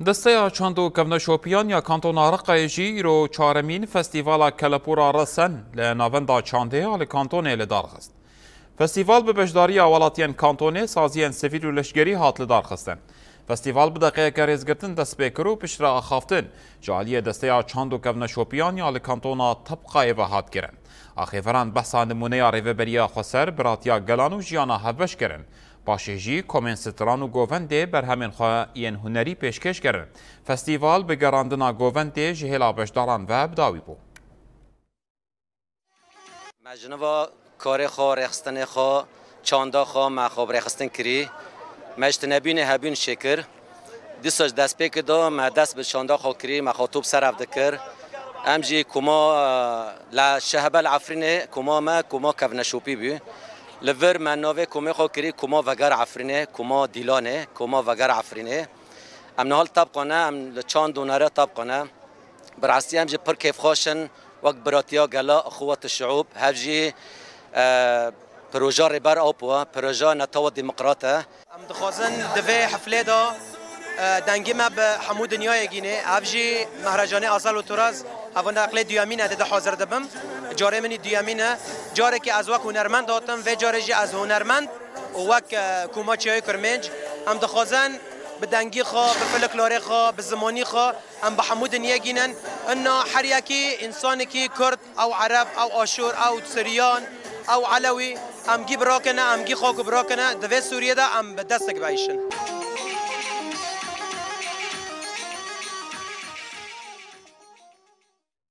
دسته چندو کونشوپیان یا کانتونا رقایجی رو چهارمین فستیوالا کلپورا رسن لناوندا چانده آل کانتونه لدارخست. فستیوال به بشداری اولاتین کانتونه سازین سفید و لشگری هات لدارخستن. فستیوال به دقیقه ریزگرتن دست بکرو پشرا خافتن. جالی دسته چندو کونشوپیان یا کانتونا طبقه و هات گرن. آخیفران بحثا نمونه ریوبریا خسر براتیا گلان و جیانا هفش گرن. باشیجی کومنستران و گوونده بر همین خواهین هنری پیشکش کردن. فستیوال به گراندنا گوونده جهلا بشداران و بداوی بو. مجنوا کار خو رخستن خو چاندا خو مخاب رخستن کری مجتنبین هبین شکر دیساج دست پیک دا ما دست به چاندا خو کری مخاطب سرف دکر امجی کما لشهب العفرینه کما کفنشوپی بی لور مناوه کما خو کری کما وگر عفرینه کما دیلانه کما وگر عفرینه ام نهال طبقانه ام لچان دوناره طبقانه برعسی امجی پر کیف خوشن وقت براتیا گلا اخوات الشعوب هفجی پروژه ربار اوپوا پروژه نتاو ديمقراطه ام دخوازن دوی حفله دا دنگی ما به همو دنیای گینه هفجی مهرجان آزال و تراز هفون اقلی دیامینه ده حاضر دبم جاره منی دیامینه جاره که از وک هنرمند داتم و جاره جی از هنرمند و وک کوماچیای کرمنج ام دخوازن به دنگی خو به فلکلوری خو به زمانی خو ام به همو دنیا گینن انه هر یکی انسانی که کرد او عرب او آشور او سریان او علوی ام گی براکنه ام گی خاک براکنه دوی سوریه دا ام به دستک بایشن